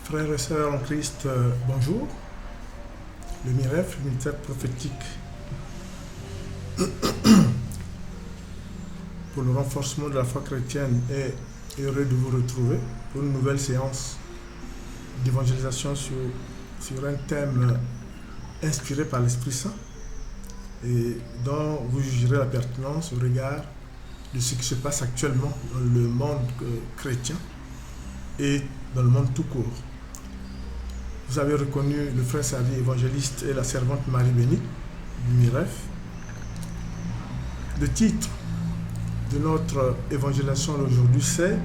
Frères et sœurs en Christ, bonjour. Le MIREF, le ministère prophétique pour le renforcement de la foi chrétienne, est heureux de vous retrouver pour une nouvelle séance d'évangélisation sur un thème inspiré par l'Esprit Saint et dont vous jugerez la pertinence au regard de ce qui se passe actuellement dans le monde chrétien et dans le monde tout court. Vous avez reconnu le frère Savi, évangéliste, et la servante Marie Bénie du MIREF. Le titre de notre évangélisation aujourd'hui, c'est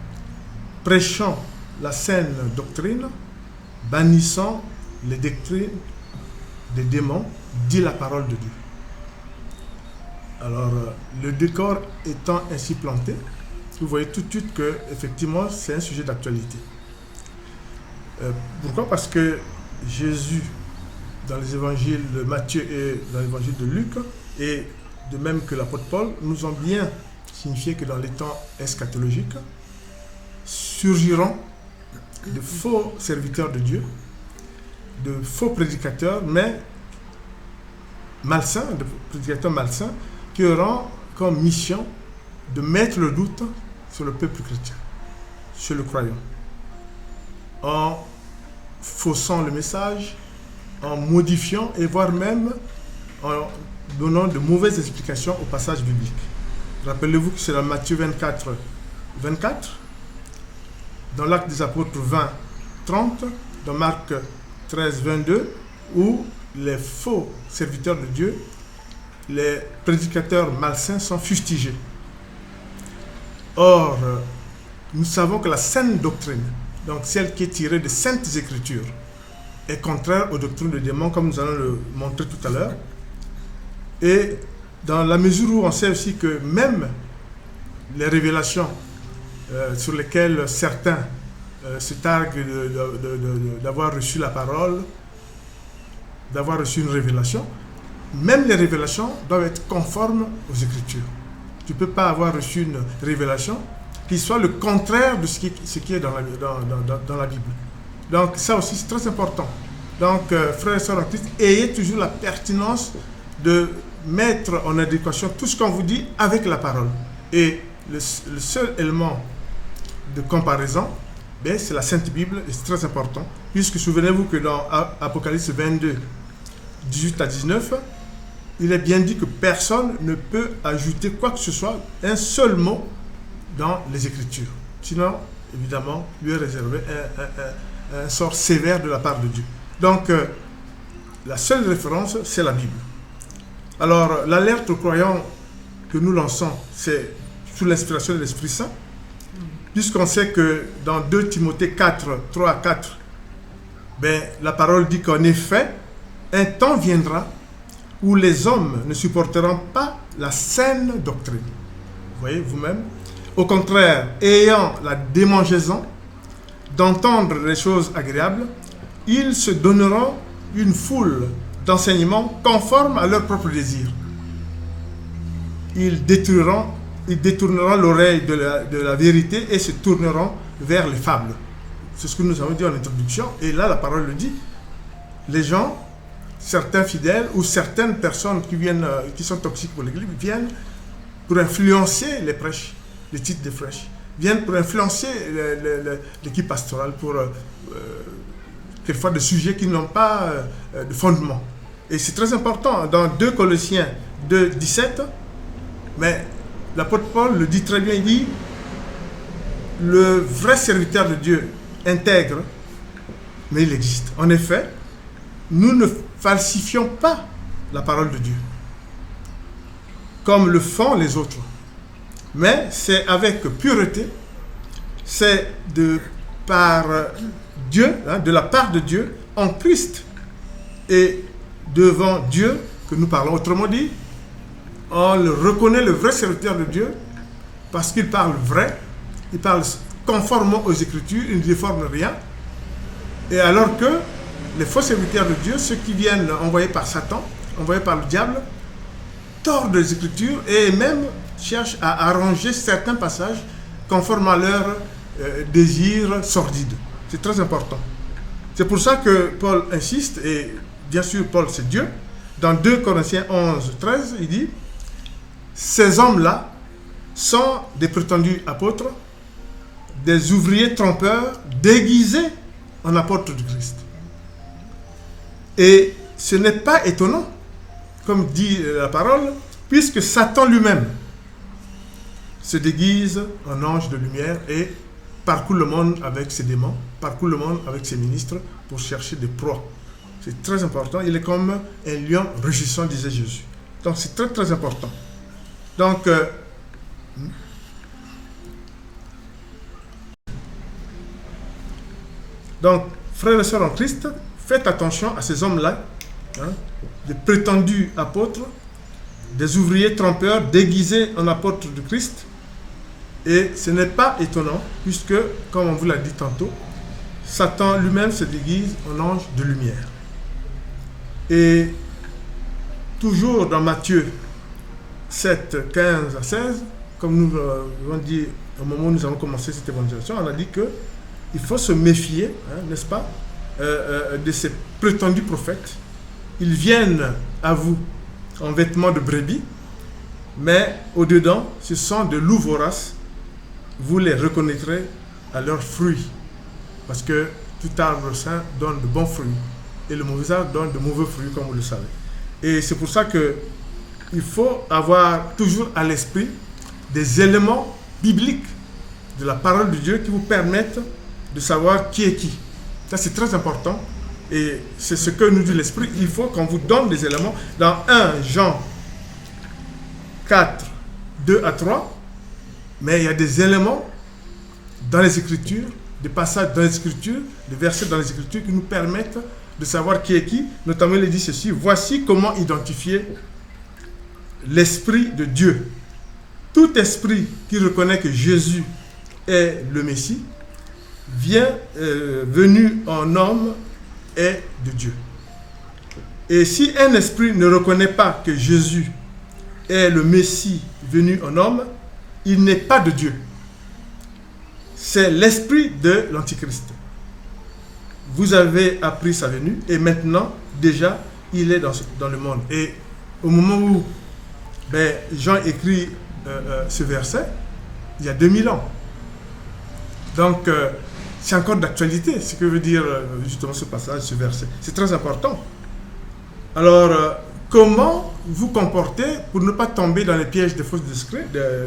« Prêchant la saine doctrine, bannissant les doctrines des démons, dit la parole de Dieu ». Alors, le décor étant ainsi planté, vous voyez tout de suite que, effectivement, c'est un sujet d'actualité. Pourquoi? Parce que Jésus, dans les évangiles de Matthieu et dans l'évangile de Luc, et de même que l'apôtre Paul, nous ont bien signifié que dans les temps eschatologiques, surgiront de faux serviteurs de Dieu, de faux prédicateurs, mais malsains, de prédicateurs malsains, qui auront comme mission de mettre le doute sur le peuple chrétien, sur le croyant, en faussant le message, en modifiant et voire même en donnant de mauvaises explications au passage biblique. Rappelez-vous que c'est dans Matthieu 24, dans l'Acte des Apôtres 20, 30, dans Marc 13, 22, où les faux serviteurs de Dieu, les prédicateurs malsains sont fustigés. Or, nous savons que la saine doctrine, donc celle qui est tirée des Saintes Écritures, est contraire aux doctrines de démons, comme nous allons le montrer tout à l'heure. Et dans la mesure où on sait aussi que même les révélations sur lesquelles certains se targuent d'avoir reçu la parole, d'avoir reçu une révélation, même les révélations doivent être conformes aux Écritures. Tu ne peux pas avoir reçu une révélation qui soit le contraire de ce qui est dans la Bible. Donc ça aussi c'est très important. Donc frères et sœurs en Christ, ayez toujours la pertinence de mettre en adéquation tout ce qu'on vous dit avec la parole. Et le seul élément de comparaison, c'est la Sainte Bible, et c'est très important, puisque souvenez-vous que dans Apocalypse 22, 18 à 19, il est bien dit que personne ne peut ajouter quoi que ce soit, un seul mot, dans les Écritures. Sinon, évidemment, lui est réservé un sort sévère de la part de Dieu. Donc, la seule référence, c'est la Bible. Alors, l'alerte aux croyants que nous lançons, c'est sous l'inspiration de l'Esprit Saint, puisqu'on sait que dans 2 Timothée 4, 3 à 4, la parole dit qu'en effet, un temps viendra où les hommes ne supporteront pas la saine doctrine. Vous voyez vous-même? Au contraire, ayant la démangeaison d'entendre les choses agréables, ils se donneront une foule d'enseignements conformes à leurs propres désirs. Ils détourneront l'oreille de la vérité et se tourneront vers les fables. C'est ce que nous avons dit en introduction. Et là, la parole le dit. Les gens, certains fidèles ou certaines personnes qui sont toxiques pour l'Église, viennent pour influencer les prêches, les titres de prêches, viennent pour influencer l'équipe pastorale pour quelquefois des sujets qui n'ont pas de fondement. Et c'est très important. Dans 2 Colossiens 2, 17, mais l'apôtre Paul le dit très bien, il dit le vrai serviteur de Dieu intègre, mais il existe. En effet, nous ne falsifions pas la parole de Dieu comme le font les autres. Mais c'est avec pureté, c'est par Dieu, de la part de Dieu, en Christ et devant Dieu que nous parlons. Autrement dit, on le reconnaît le vrai serviteur de Dieu parce qu'il parle vrai, il parle conformément aux Écritures, il ne déforme rien. Et alors que les faux serviteurs de Dieu, ceux qui viennent envoyés par Satan, envoyés par le diable, tordent les Écritures et même cherchent à arranger certains passages conformes à leurs désirs sordides. C'est très important. C'est pour ça que Paul insiste, et bien sûr Paul c'est Dieu. Dans 2 Corinthiens 11, 13, il dit, ces hommes-là sont des prétendus apôtres, des ouvriers trompeurs déguisés en apôtres du Christ. Et ce n'est pas étonnant, comme dit la parole, puisque Satan lui-même se déguise en ange de lumière et parcourt le monde avec ses démons, parcourt le monde avec ses ministres pour chercher des proies. C'est très important. Il est comme un lion rugissant, disait Jésus. Donc c'est très très important. Donc, frères et sœurs en Christ, faites attention à ces hommes-là, des prétendus apôtres, des ouvriers trompeurs déguisés en apôtres de Christ. Et ce n'est pas étonnant, puisque, comme on vous l'a dit tantôt, Satan lui-même se déguise en ange de lumière. Et toujours dans Matthieu 7, 15 à 16, comme nous l'avons dit au moment où nous avons commencé cette évangélisation, on a dit qu'il faut se méfier, n'est-ce pas, de ces prétendus prophètes. Ils viennent à vous en vêtements de brebis, mais au-dedans, ce sont de loups voraces. Vous les reconnaîtrez à leurs fruits, parce que tout arbre sain donne de bons fruits, et le mauvais arbre donne de mauvais fruits, comme vous le savez. Et c'est pour ça qu'il faut avoir toujours à l'esprit des éléments bibliques de la parole de Dieu qui vous permettent de savoir qui est qui. Ça, c'est très important. Et c'est ce que nous dit l'Esprit. Il faut qu'on vous donne des éléments. Dans 1 Jean 4, 2 à 3, mais il y a des éléments dans les Écritures, des passages dans les Écritures, des versets dans les Écritures qui nous permettent de savoir qui est qui. Notamment, il dit ceci: voici comment identifier l'Esprit de Dieu. Tout esprit qui reconnaît que Jésus est le Messie, venu en homme, est de Dieu. Et si un esprit ne reconnaît pas que Jésus est le Messie venu en homme, il n'est pas de Dieu. C'est l'esprit de l'Antichrist. Vous avez appris sa venue et maintenant, déjà, il est dans le monde. Et au moment où Jean écrit ce verset, il y a 2000 ans. Donc, c'est encore d'actualité, ce que veut dire justement ce passage, ce verset. C'est très important. Alors, comment vous comporter pour ne pas tomber dans les pièges des fausses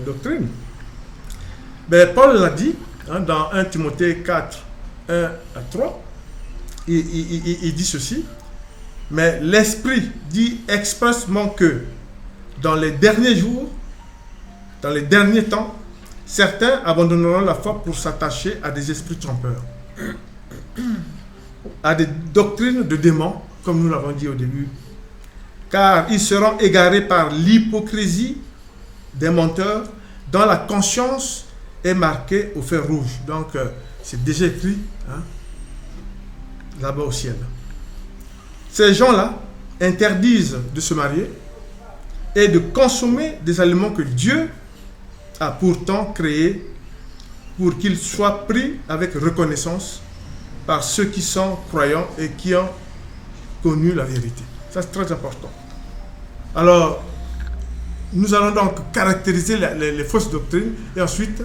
doctrines? Paul l'a dit dans 1 Timothée 4, 1 à 3. Il dit ceci: mais l'Esprit dit expressement que dans les derniers jours, dans les derniers temps, certains abandonneront la foi pour s'attacher à des esprits trompeurs, à des doctrines de démons, comme nous l'avons dit au début, car ils seront égarés par l'hypocrisie des menteurs, dont la conscience est marquée au fer rouge. Donc, c'est déjà écrit là-bas au ciel. Ces gens-là interdisent de se marier et de consommer des aliments que Dieu a pourtant créés pour qu'ils soient pris avec reconnaissance par ceux qui sont croyants et qui ont connu la vérité. Ça, c'est très important. Alors, nous allons donc caractériser les fausses doctrines et ensuite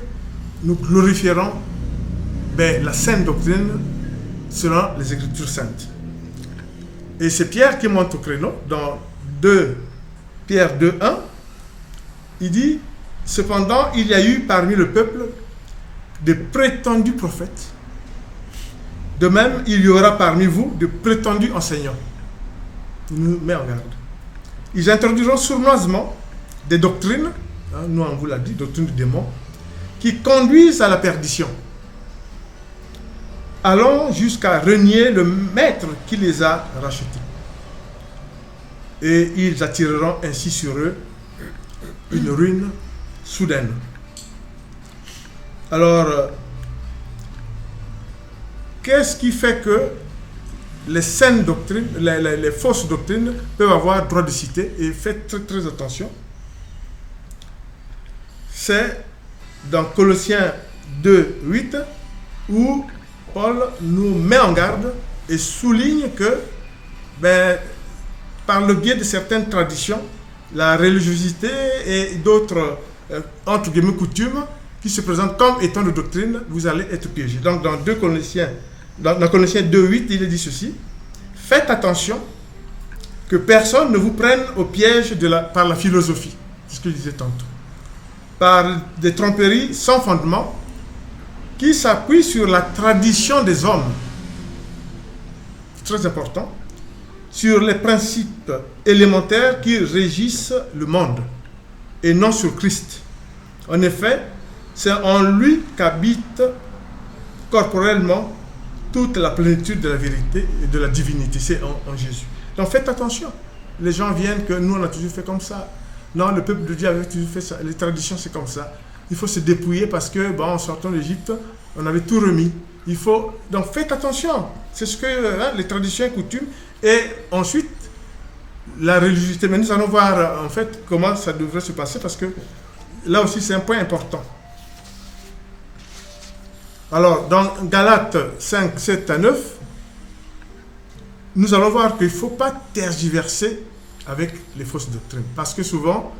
nous glorifierons la sainte doctrine selon les Écritures saintes. Et c'est Pierre qui monte au créneau dans 2 Pierre 2, 1. Il dit: cependant, il y a eu parmi le peuple de prétendus prophètes. De même, il y aura parmi vous de prétendus enseignants. Il nous met en garde. Ils introduiront sournoisement des doctrines, nous on vous l'a dit, doctrines du démon, qui conduisent à la perdition. Allons jusqu'à renier le maître qui les a rachetés. Et ils attireront ainsi sur eux une ruine soudaine. Alors, qu'est-ce qui fait que les saines doctrines, les fausses doctrines peuvent avoir droit de citer? Et faites très très attention. C'est dans Colossiens 2, 8 où Paul nous met en garde et souligne que, par le biais de certaines traditions, la religiosité et d'autres, entre guillemets, coutumes, qui se présentent comme étant de doctrine, vous allez être piégés. Donc, dans 2 Colossiens, dans Colossiens 2.8, il est dit ceci: faites attention que personne ne vous prenne au piège par la philosophie, c'est ce que je disais tantôt, par des tromperies sans fondement qui s'appuient sur la tradition des hommes, très important, sur les principes élémentaires qui régissent le monde et non sur Christ. En effet, c'est en lui qu'habite corporellement toute la plénitude de la vérité et de la divinité. C'est en Jésus. Donc faites attention. Les gens viennent que nous on a toujours fait comme ça. Non, le peuple de Dieu avait toujours fait ça. Les traditions c'est comme ça. Il faut se dépouiller parce que en sortant d'Égypte, on avait tout remis. Donc faites attention. C'est ce que les traditions et coutumes. Et ensuite, la religiosité. Mais nous allons voir en fait comment ça devrait se passer parce que là aussi c'est un point important. Alors, dans Galates 5, 7 à 9, nous allons voir qu'il ne faut pas tergiverser avec les fausses doctrines. Parce que souvent,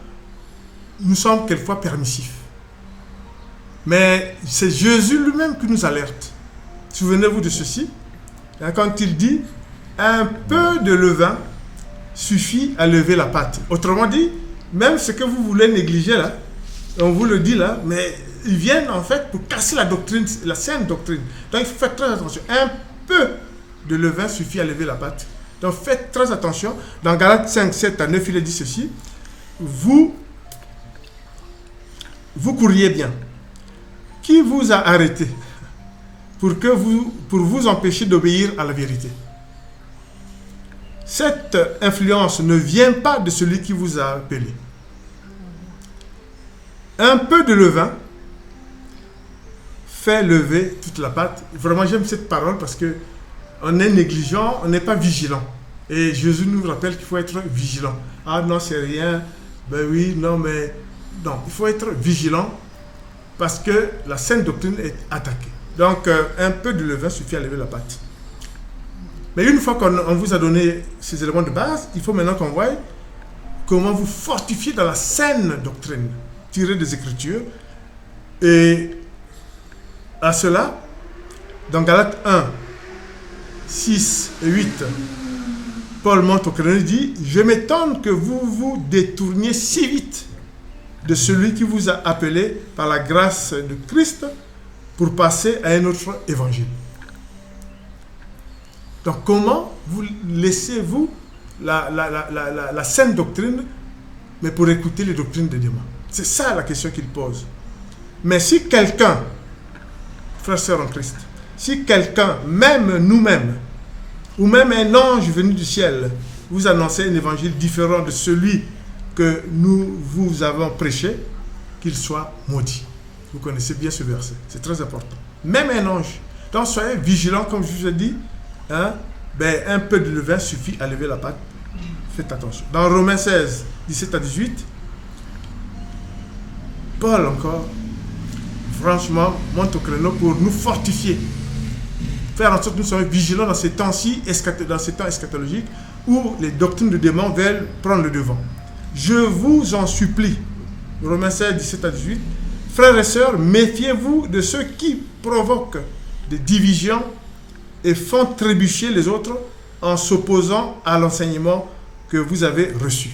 nous sommes quelquefois permissifs. Mais c'est Jésus lui-même qui nous alerte. Souvenez-vous de ceci. Quand il dit, un peu de levain suffit à lever la pâte. Autrement dit, même ce que vous voulez négliger là, on vous le dit là, mais ils viennent en fait pour casser la doctrine, la saine doctrine. Donc il faut faire très attention. Un peu de levain suffit à lever la pâte. Donc faites très attention. Dans Galates 5, 7 à 9, il est dit ceci. Vous courriez bien. Qui vous a arrêté pour vous empêcher d'obéir à la vérité? Cette influence ne vient pas de celui qui vous a appelé. Un peu de levain fait lever toute la pâte. Vraiment, j'aime cette parole parce que on est négligent, on n'est pas vigilant. Et Jésus nous rappelle qu'il faut être vigilant. Ah non, c'est rien. Ben oui, non, mais... Non, il faut être vigilant parce que la saine doctrine est attaquée. Donc, un peu de levain suffit à lever la pâte. Mais une fois qu'on vous a donné ces éléments de base, il faut maintenant qu'on voie comment vous fortifier dans la saine doctrine tirée des Écritures. Et à cela, dans Galates 1, 6 et 8, Paul montre au créneau et dit: je m'étonne que vous vous détourniez si vite de celui qui vous a appelé par la grâce de Christ pour passer à un autre évangile. Donc comment vous laissez-vous la saine doctrine, mais pour écouter les doctrines des démons? C'est ça la question qu'il pose. Mais si quelqu'un, frères et sœurs en Christ, si quelqu'un, même nous-mêmes, ou même un ange venu du ciel, vous annonçait un évangile différent de celui que nous vous avons prêché, qu'il soit maudit. Vous connaissez bien ce verset, c'est très important. Même un ange. Donc soyez vigilants, comme je vous ai dit, un peu de levain suffit à lever la pâte. Faites attention. Dans Romains 16, 17 à 18, Paul encore, franchement, monte au créneau pour nous fortifier. Faire en sorte que nous soyons vigilants dans ces temps-ci, dans ces temps eschatologiques, où les doctrines de démons veulent prendre le devant. Je vous en supplie, Romains 16, 17 à 18, frères et sœurs, méfiez-vous de ceux qui provoquent des divisions et font trébucher les autres en s'opposant à l'enseignement que vous avez reçu.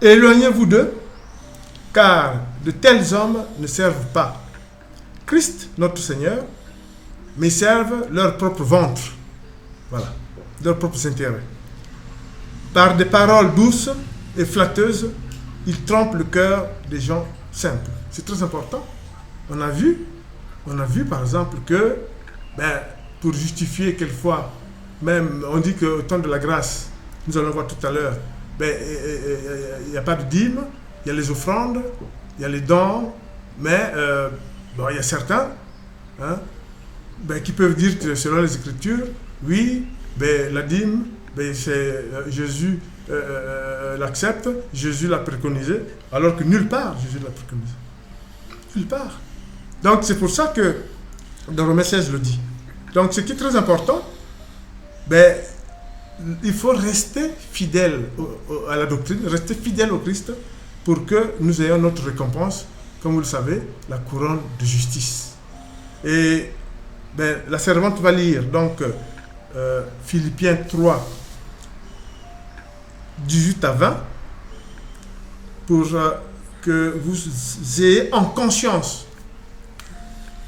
Éloignez-vous d'eux, car de tels hommes ne servent pas Christ, notre Seigneur, mais servent leur propre ventre. Voilà, leurs propres intérêts. Par des paroles douces et flatteuses, ils trompent le cœur des gens simples. C'est très important. On a vu par exemple que, pour justifier quelquefois, même on dit qu'au temps de la grâce, nous allons voir tout à l'heure, il n'y a pas de dîme, il y a les offrandes, il y a les dons, mais il y a certains qui peuvent dire que selon les Écritures, oui, la dîme, c'est Jésus l'accepte, Jésus l'a préconisé, alors que nulle part Jésus l'a préconisé. Nulle part. Donc c'est pour ça que dans Romains 16 le dit. Donc, ce qui est très important, ben, il faut rester fidèle à la doctrine, rester fidèle au Christ pour que nous ayons notre récompense, comme vous le savez, la couronne de justice. Et ben, la servante va lire donc Philippiens 3, 18 à 20, pour que vous ayez en conscience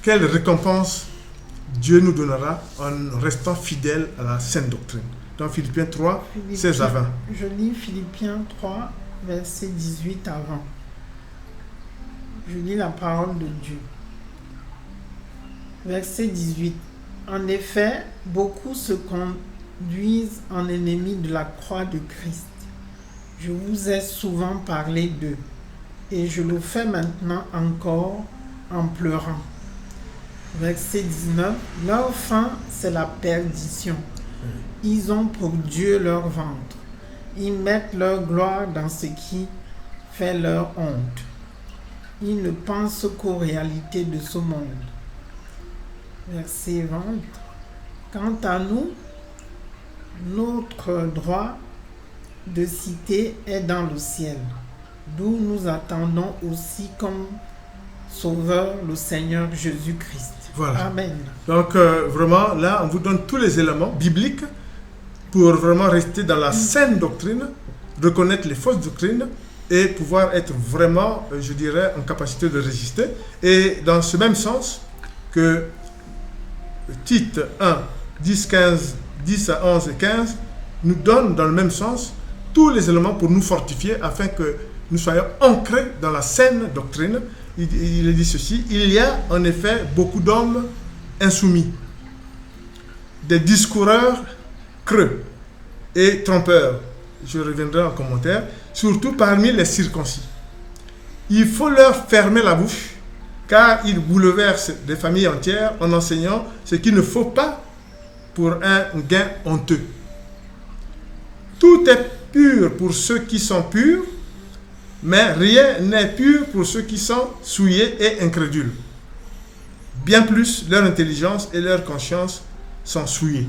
quelle récompense Dieu nous donnera en restant fidèle à la sainte doctrine. Dans Philippiens 3, 16 à 20. Je lis Philippiens 3, versets 18 à 20. Je lis la parole de Dieu. Verset 18. En effet, beaucoup se conduisent en ennemis de la croix de Christ. Je vous ai souvent parlé d'eux, et je le fais maintenant encore en pleurant. Verset 19. Leur fin, c'est la perdition. Ils ont pour Dieu leur ventre. Ils mettent leur gloire dans ce qui fait leur honte. Ils ne pensent qu'aux réalités de ce monde. Verset 20. Quant à nous, notre droit de cité est dans le ciel, d'où nous attendons aussi comme Sauveur le Seigneur Jésus-Christ. Voilà. Amen. Donc vraiment, là, on vous donne tous les éléments bibliques pour vraiment rester dans la saine doctrine, reconnaître les fausses doctrines et pouvoir être vraiment, je dirais, en capacité de résister. Et dans ce même sens que Tite 1, 10 à 11 et 15 nous donne dans le même sens tous les éléments pour nous fortifier afin que nous soyons ancrés dans la saine doctrine. Il dit ceci: il y a en effet beaucoup d'hommes insoumis, des discoureurs creux et trompeurs. Je reviendrai en commentaire, surtout parmi les circoncis. Il faut leur fermer la bouche, car ils bouleversent des familles entières en enseignant ce qu'il ne faut pas pour un gain honteux. Tout est pur pour ceux qui sont purs, mais rien n'est pur pour ceux qui sont souillés et incrédules. Bien plus, leur intelligence et leur conscience sont souillées.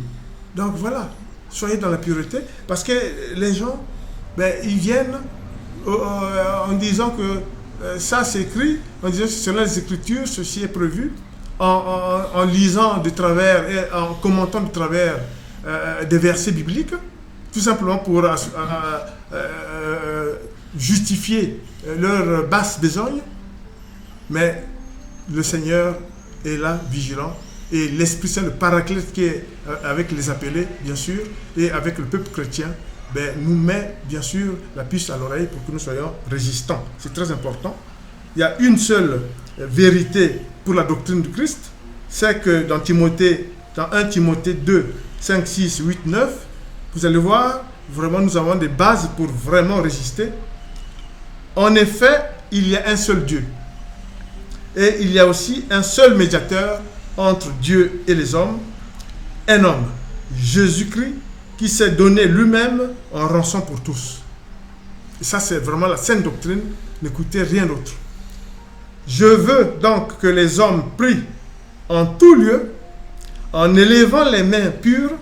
Donc voilà, soyez dans la pureté, parce que les gens, ils viennent en disant que ça c'est écrit, en disant que selon les Écritures, ceci est prévu, en lisant de travers et en commentant de travers des versets bibliques, tout simplement pour justifier leur basse besogne. Mais le Seigneur est là, vigilant, et l'Esprit Saint, le Paraclète qui est avec les appelés, bien sûr, et avec le peuple chrétien, nous met bien sûr la puce à l'oreille pour que nous soyons résistants. C'est très important. Il y a une seule vérité pour la doctrine du Christ, c'est que dans 1 Timothée 2, 5, 6, 8, 9, vous allez voir, vraiment nous avons des bases pour vraiment résister. En effet, il y a un seul Dieu. Et il y a aussi un seul médiateur entre Dieu et les hommes, un homme, Jésus-Christ, qui s'est donné lui-même en rançon pour tous. Et ça, c'est vraiment la saine doctrine. N'écoutez rien d'autre. Je veux donc que les hommes prient en tout lieu, en élevant les mains pures,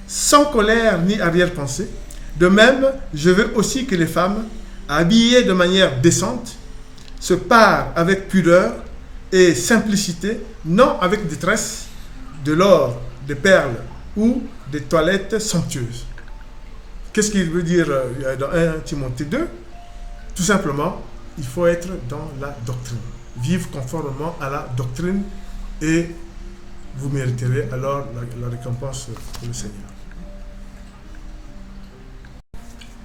sans colère ni arrière-pensée. De même, je veux aussi que les femmes, habillées de manière décente, se parent avec pudeur et simplicité, non avec détresse, de l'or, des perles ou des toilettes somptueuses. Qu'est-ce qu'il veut dire dans 1 Timothée 2? Tout simplement, il faut être dans la doctrine. Vivre conformément à la doctrine et vous mériterez alors la récompense du Seigneur.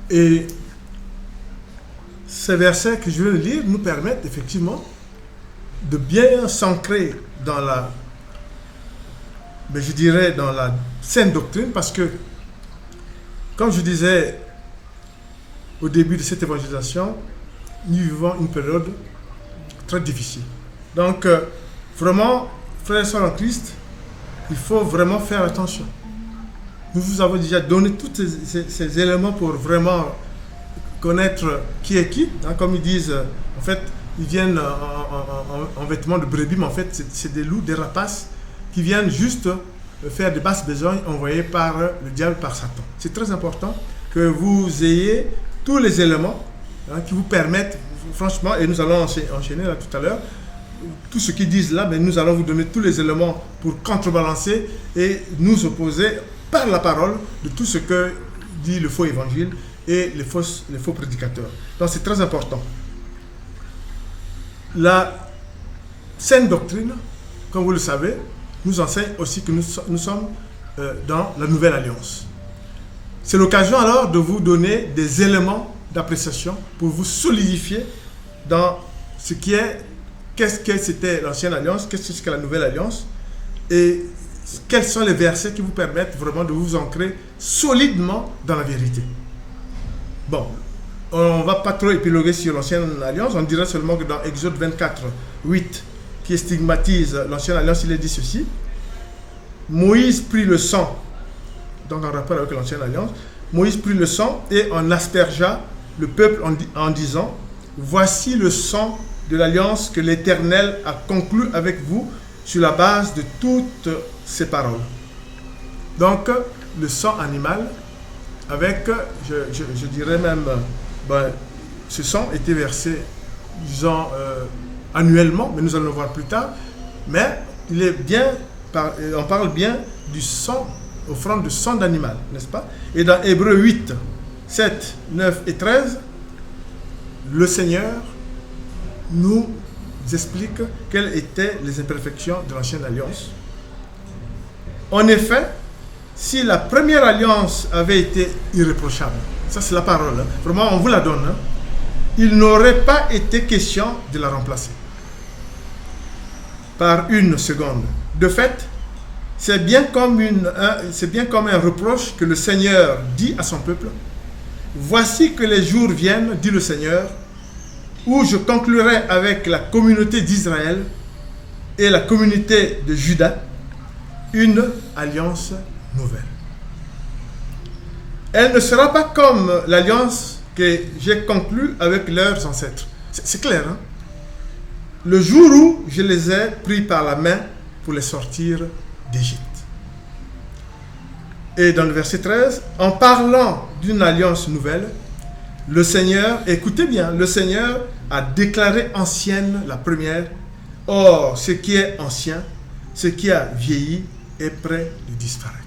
Et ces versets que je viens de lire nous permettent effectivement de bien s'ancrer dans la, je dirais, dans la saine doctrine, parce que, comme je disais au début de cette évangélisation, nous vivons une période très difficile. Donc, vraiment, frères et sœurs en Christ, il faut vraiment faire attention. Nous vous avons déjà donné tous ces éléments pour vraiment connaître qui est qui. Comme ils disent, en fait, ils viennent en vêtements de brebis, mais en fait, c'est des loups, des rapaces qui viennent juste faire des basses besognes envoyées par le diable, par Satan. C'est très important que vous ayez tous les éléments qui vous permettent, franchement, et nous allons enchaîner là tout à l'heure, tout ce qu'ils disent là, mais nous allons vous donner tous les éléments pour contrebalancer et nous opposer par la parole de tout ce que dit le faux évangile et les faux prédicateurs. Donc c'est très important. La saine doctrine, comme vous le savez, nous enseigne aussi que nous sommes dans la nouvelle alliance. C'est l'occasion alors de vous donner des éléments d'appréciation pour vous solidifier dans ce qui est, qu'est-ce que c'était l'ancienne alliance, qu'est-ce que la nouvelle alliance, et quels sont les versets qui vous permettent vraiment de vous ancrer solidement dans la vérité. Bon, on ne va pas trop épiloguer sur l'ancienne alliance, on dirait seulement que dans Exode 24, 8, qui stigmatise l'ancienne alliance, il est dit ceci: Moïse prit le sang, donc en rapport avec l'ancienne alliance, Moïse prit le sang et en aspergea le peuple en disant: Voici le sang de l'alliance que l'Éternel a conclue avec vous sur la base de toutes ces paroles. Donc, le sang animal, avec, je dirais même, ce sang était versé, disons, annuellement, mais nous allons le voir plus tard, mais il est bien, on parle bien du sang, offrande de sang d'animal, n'est-ce pas? Et dans Hébreux 8, 7, 9 et 13, le Seigneur nous explique quelles étaient les imperfections de l'ancienne alliance. En effet, si la première alliance avait été irréprochable, ça c'est la parole, vraiment on vous la donne, il n'aurait pas été question de la remplacer par une seconde. De fait, c'est bien comme un reproche que le Seigneur dit à son peuple: Voici que les jours viennent, dit le Seigneur, où je conclurai avec la communauté d'Israël et la communauté de Juda une alliance nouvelle. Elle ne sera pas comme l'alliance que j'ai conclue avec leurs ancêtres. C'est clair, hein? Le jour où je les ai pris par la main pour les sortir d'Égypte. Et dans le verset 13, en parlant d'une alliance nouvelle, le Seigneur, écoutez bien, le Seigneur a déclaré ancienne la première. Or, ce qui est ancien, ce qui a vieilli, est prêt de disparaître.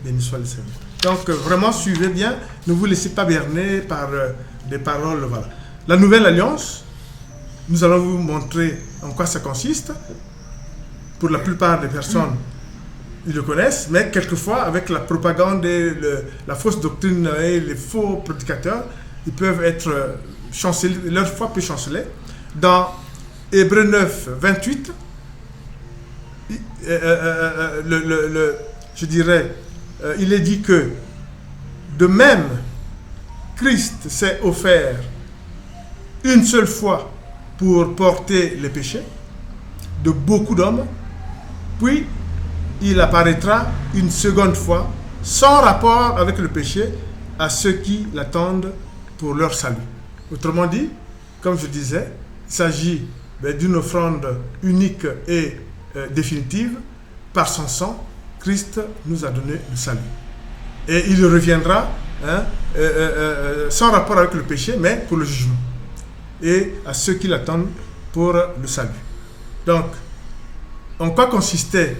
Béni soit le Seigneur. Donc, vraiment, suivez bien. Ne vous laissez pas berner par des paroles. Voilà. La nouvelle alliance, nous allons vous montrer en quoi ça consiste. Pour la plupart des personnes, ils le connaissent, mais quelquefois, avec la propagande et la fausse doctrine et les faux prédicateurs, ils peuvent être chancelés, leur foi peut chanceler. Dans Hébreux 9, 28, je dirais, il est dit que de même, Christ s'est offert une seule fois pour porter les péchés de beaucoup d'hommes, puis il apparaîtra une seconde fois sans rapport avec le péché à ceux qui l'attendent pour leur salut. Autrement dit, comme je disais, il s'agit d'une offrande unique et définitive. Par son sang, Christ nous a donné le salut. Et il reviendra sans rapport avec le péché, mais pour le jugement. Et à ceux qui l'attendent pour le salut. Donc, en quoi consistait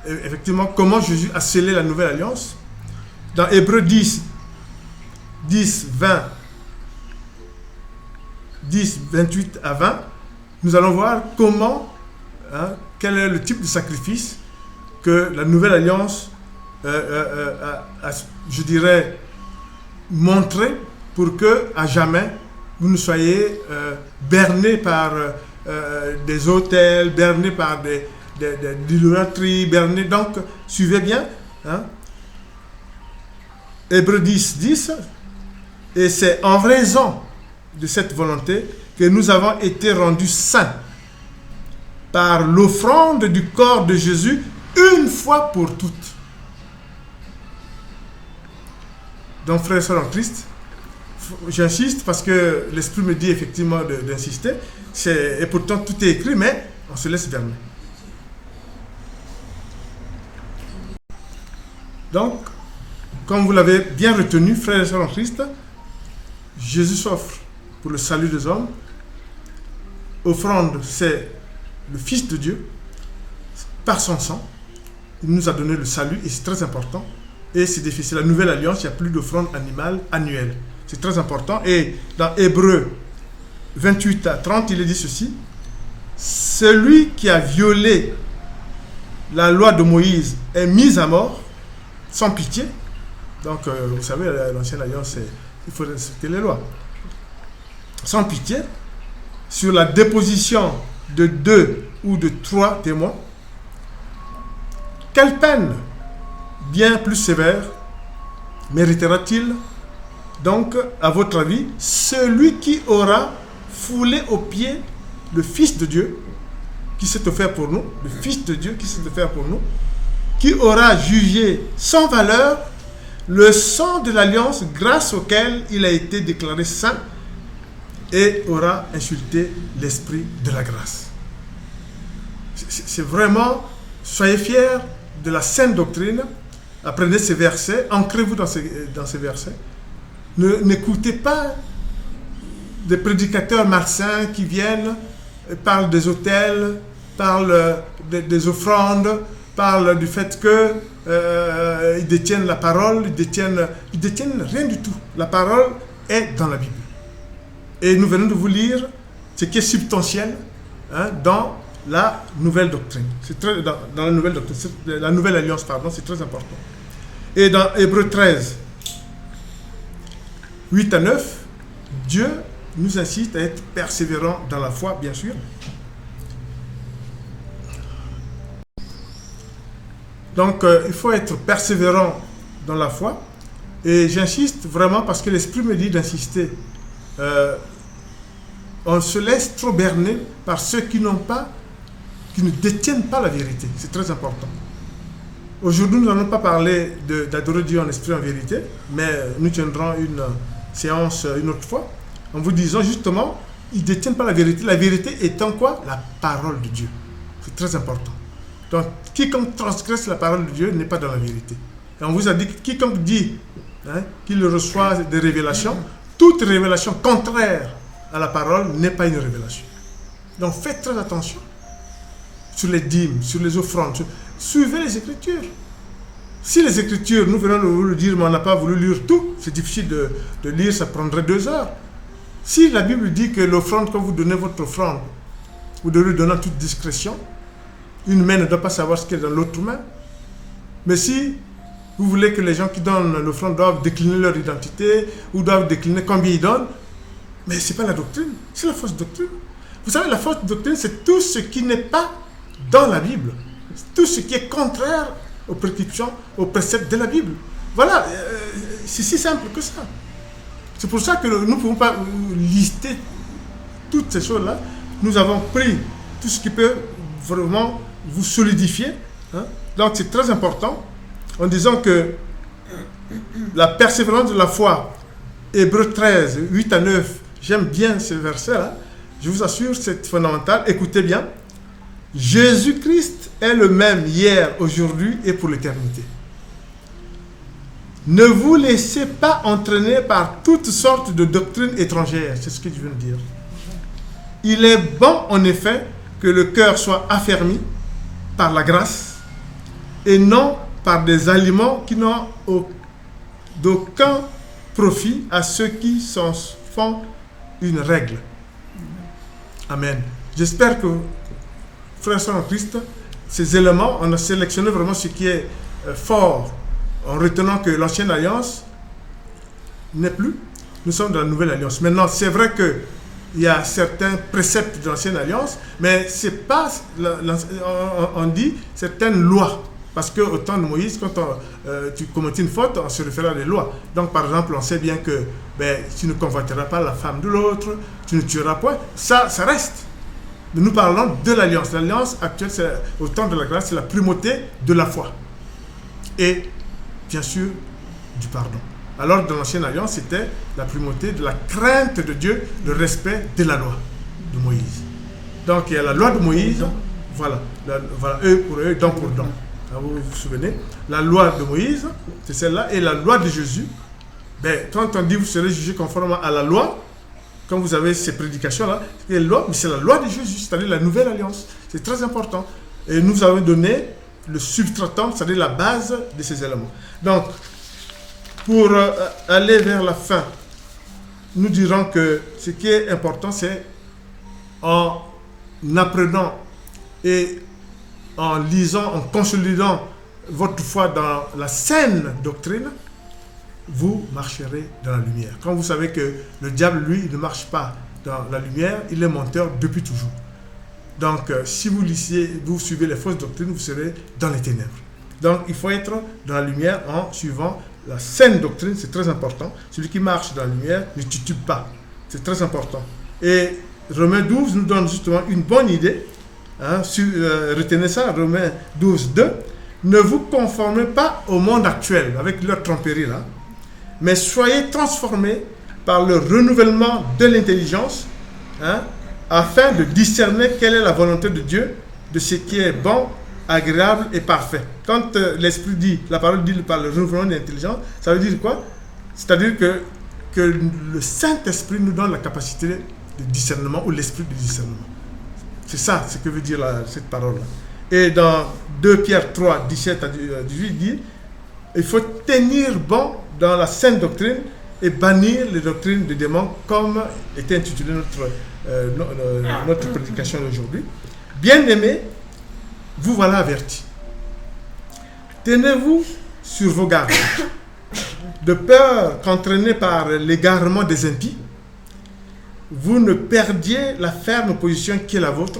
effectivement comment Jésus a scellé la nouvelle alliance? Dans Hébreux 10, 28 à 20, nous allons voir comment, quel est le type de sacrifice que la nouvelle alliance a, je dirais, montré pour que à jamais vous ne soyez bernés par des autels, bernés par des l'idolâtrie, bernés. Donc, suivez bien. Hébreux 10, 10. Et c'est en raison de cette volonté que nous avons été rendus saints par l'offrande du corps de Jésus une fois pour toutes. Donc, frères et sœurs en Christ, j'insiste parce que l'Esprit me dit effectivement d'insister. Et pourtant tout est écrit, mais on se laisse berner. Donc, comme vous l'avez bien retenu, frères et sœurs en Christ, Jésus s'offre pour le salut des hommes. Offrande, c'est le Fils de Dieu. Par son sang, il nous a donné le salut et c'est très important. Et c'est difficile. La nouvelle alliance, il n'y a plus d'offrande animale annuelle. C'est très important. Et dans Hébreux 28 à 30, il est dit ceci. Celui qui a violé la loi de Moïse est mis à mort sans pitié. Donc, vous savez, l'ancienne alliance, il faut respecter les lois. Sans pitié, sur la déposition de 2 ou de 3 témoins. Quelle peine bien plus sévère méritera-t-il donc, à votre avis, celui qui aura foulé aux pieds le Fils de Dieu qui s'est offert pour nous, le Fils de Dieu qui s'est offert pour nous, qui aura jugé sans valeur le sang de l'alliance grâce auquel il a été déclaré saint et aura insulté l'esprit de la grâce. C'est vraiment, soyez fiers de la sainte doctrine, apprenez ces versets, ancrez-vous dans ces versets. N'écoutez pas des prédicateurs malsains qui viennent, parlent des autels, parlent des offrandes, parlent du fait qu'ils détiennent la parole, ils détiennent rien du tout. La parole est dans la Bible. Et nous venons de vous lire ce qui est substantiel dans la nouvelle doctrine. Dans la nouvelle doctrine, la nouvelle alliance, pardon, c'est très important. Et dans Hébreux 13, 8 à 9, Dieu nous incite à être persévérants dans la foi, bien sûr. Donc, il faut être persévérant dans la foi. Et j'insiste vraiment parce que l'Esprit me dit d'insister. On se laisse trop berner par ceux qui ne détiennent pas la vérité. C'est très important. Aujourd'hui, nous n'allons pas parler d'adorer Dieu en esprit en vérité, mais nous tiendrons une séance une autre fois en vous disant justement, ils ne détiennent pas la vérité. La vérité étant quoi? La parole de Dieu. C'est très important. Donc, quiconque transgresse la parole de Dieu n'est pas dans la vérité. Et on vous a dit que quiconque dit qu'il reçoit des révélations, toute révélation contraire à la parole n'est pas une révélation. Donc, faites très attention sur les dîmes, sur les offrandes. Suivez les Écritures. Si les Écritures, nous venons de vous le dire, mais on n'a pas voulu lire tout, c'est difficile de lire, ça prendrait 2 heures. Si la Bible dit que l'offrande, quand vous donnez votre offrande, vous devez donner en toute discrétion, une main ne doit pas savoir ce qu'il y a dans l'autre main. Mais si vous voulez que les gens qui donnent l'offrande doivent décliner leur identité, ou doivent décliner combien ils donnent, mais ce n'est pas la doctrine, c'est la fausse doctrine. Vous savez, la fausse doctrine, c'est tout ce qui n'est pas dans la Bible. Tout ce qui est contraire aux prescriptions, aux préceptes de la Bible. Voilà, c'est si simple que ça. C'est pour ça que nous ne pouvons pas lister toutes ces choses-là. Nous avons pris tout ce qui peut vraiment vous solidifier. Donc c'est très important en disant que la persévérance de la foi, Hébreux 13, 8 à 9, j'aime bien ce verset-là. Je vous assure, c'est fondamental. Écoutez bien. Jésus-Christ est le même hier, aujourd'hui et pour l'éternité. Ne vous laissez pas entraîner par toutes sortes de doctrines étrangères. C'est ce que je viens de dire. Il est bon, en effet, que le cœur soit affermi par la grâce et non par des aliments qui n'ont d'aucun profit à ceux qui s'en font une règle. Amen. J'espère que, frères et sœurs en Christ, ces éléments, on a sélectionné vraiment ce qui est fort en retenant que l'ancienne alliance n'est plus. Nous sommes dans la nouvelle alliance. Maintenant, c'est vrai qu'il y a certains préceptes de l'ancienne alliance, mais c'est pas, on dit certaines lois. Parce qu'au temps de Moïse, quand tu commettais une faute, on se référait à des lois. Donc, par exemple, on sait bien que tu ne convoiteras pas la femme de l'autre, tu ne tueras point. Ça reste. Mais nous parlons de l'alliance. L'alliance actuelle, c'est, au temps de la grâce, c'est la primauté de la foi. Et, bien sûr, du pardon. Alors, dans l'Ancienne Alliance, c'était la primauté de la crainte de Dieu, le respect de la loi de Moïse. Donc, il y a la loi de Moïse, voilà, eux pour eux, dent pour dent. Vous vous souvenez, la loi de Moïse, c'est celle-là, et la loi de Jésus. Quand on dit vous serez jugés conformément à la loi, quand vous avez ces prédications-là, c'est la loi de Jésus, c'est-à-dire la nouvelle alliance. C'est très important. Et nous avons donné le substratum, c'est-à-dire la base de ces éléments. Donc, pour aller vers la fin, nous dirons que ce qui est important, c'est en apprenant et en lisant, en consolidant votre foi dans la saine doctrine, vous marcherez dans la lumière. Quand vous savez que le diable, lui, il ne marche pas dans la lumière, il est menteur depuis toujours. Donc, si vous suivez les fausses doctrines, vous serez dans les ténèbres. Donc, il faut être dans la lumière en suivant la saine doctrine, c'est très important. Celui qui marche dans la lumière ne titube pas. C'est très important. Et Romains 12 nous donne justement une bonne idée. Retenez ça, Romains 12, 2. Ne vous conformez pas au monde actuel avec leur tromperie là, mais soyez transformés par le renouvellement de l'intelligence, afin de discerner quelle est la volonté de Dieu, de ce qui est bon, agréable et parfait. Quand l'Esprit dit, la parole dit par le renouvellement de l'intelligence, ça veut dire quoi? C'est-à-dire que le Saint-Esprit nous donne la capacité de discernement ou l'esprit de discernement. C'est ça ce que veut dire cette parole-là. Et dans 2 Pierre 3, 17 à 18, il dit il faut tenir bon dans la sainte doctrine et bannir les doctrines de démons, comme était intitulée notre prédication d'aujourd'hui. Bien-aimés, vous voilà avertis. Tenez-vous sur vos gardes, de peur qu'entraînés par l'égarement des impies, vous ne perdiez la ferme position qui est la vôtre,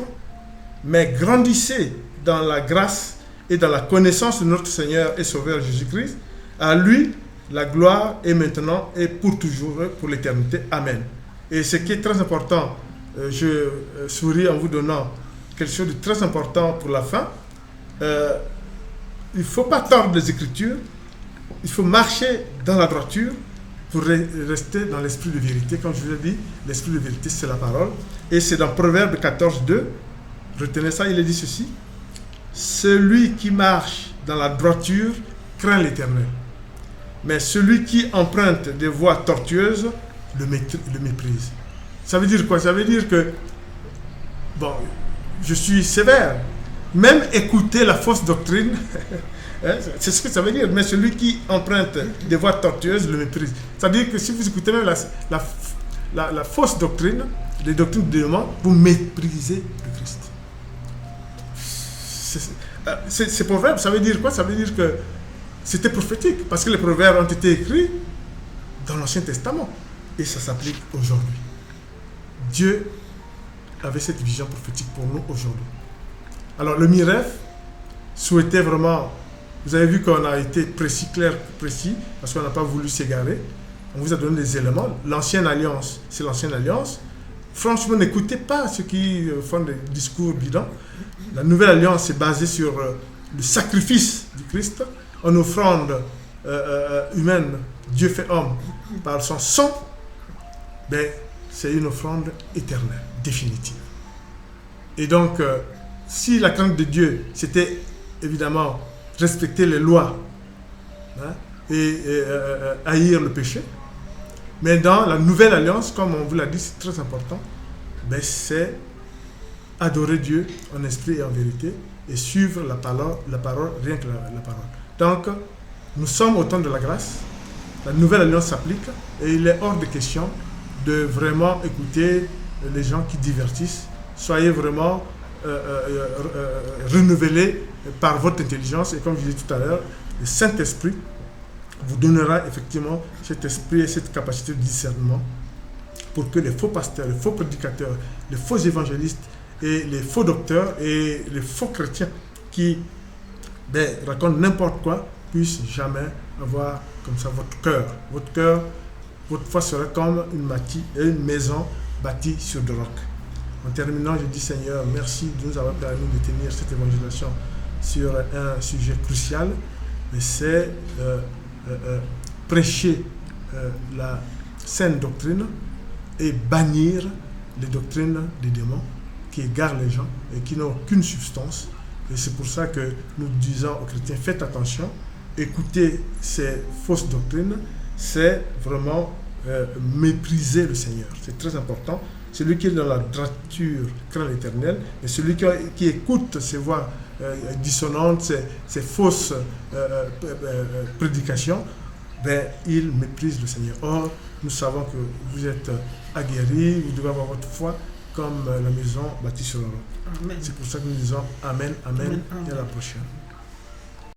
mais grandissez dans la grâce et dans la connaissance de notre Seigneur et Sauveur Jésus-Christ. À lui, la gloire est maintenant et pour toujours, pour l'éternité. Amen. Et ce qui est très important, je souris en vous donnant quelque chose de très important pour la fin. Il ne faut pas tordre les Écritures, il faut marcher dans la droiture pour rester dans l'esprit de vérité. Comme je vous l'ai dit, l'esprit de vérité, c'est la parole. Et c'est dans Proverbe 14, 2. Retenez ça, il est dit ceci. Celui qui marche dans la droiture craint l'Éternel. Mais celui qui emprunte des voies tortueuses le méprise. Ça veut dire quoi? Ça veut dire que, je suis sévère. Même écouter la fausse doctrine, c'est ce que ça veut dire. Mais celui qui emprunte des voies tortueuses le méprise. C'est-à-dire que si vous écoutez même la fausse doctrine, les doctrines de démons, vous méprisez le Christ. Ces proverbes, ça veut dire quoi? Ça veut dire que c'était prophétique, parce que les proverbes ont été écrits dans l'Ancien Testament, et ça s'applique aujourd'hui. Dieu avait cette vision prophétique pour nous aujourd'hui. Alors le MIREF souhaitait vraiment, vous avez vu qu'on a été précis, clair, précis, parce qu'on n'a pas voulu s'égarer. On vous a donné des éléments. L'ancienne alliance, c'est l'ancienne alliance. Franchement, n'écoutez pas ceux qui font des discours bidons. La nouvelle alliance est basée sur le sacrifice du Christ, en offrande humaine, Dieu fait homme, par son sang. C'est une offrande éternelle, définitive. Et donc, si la crainte de Dieu, c'était évidemment respecter les lois et haïr le péché, mais dans la nouvelle alliance, comme on vous l'a dit, c'est très important, c'est adorer Dieu en esprit et en vérité et suivre la parole, rien que la parole. Donc, nous sommes au temps de la grâce, la nouvelle alliance s'applique et il est hors de question de vraiment écouter les gens qui divertissent. Soyez vraiment renouvelés par votre intelligence et comme je disais tout à l'heure, le Saint-Esprit vous donnera effectivement cet esprit et cette capacité de discernement pour que les faux pasteurs, les faux prédicateurs, les faux évangélistes et les faux docteurs et les faux chrétiens qui racontent n'importe quoi puissent jamais avoir comme ça votre cœur. Votre cœur, votre foi serait comme une maison bâtie sur des rocs. En terminant, je dis Seigneur, merci de nous avoir permis de tenir cette évangélisation sur un sujet crucial, mais c'est prêcher la saine doctrine et bannir les doctrines des démons qui égarent les gens et qui n'ont aucune substance. Et c'est pour ça que nous disons aux chrétiens, faites attention, écoutez ces fausses doctrines, c'est vraiment mépriser le Seigneur. C'est très important. Celui qui est dans la droiture craint l'Éternel, et celui qui écoute ces voix dissonantes, ces fausses prédications, il méprise le Seigneur. Or, nous savons que vous êtes aguerris, vous devez avoir votre foi comme la maison bâtie sur le roc. C'est pour ça que nous disons Amen, Amen, et à la prochaine.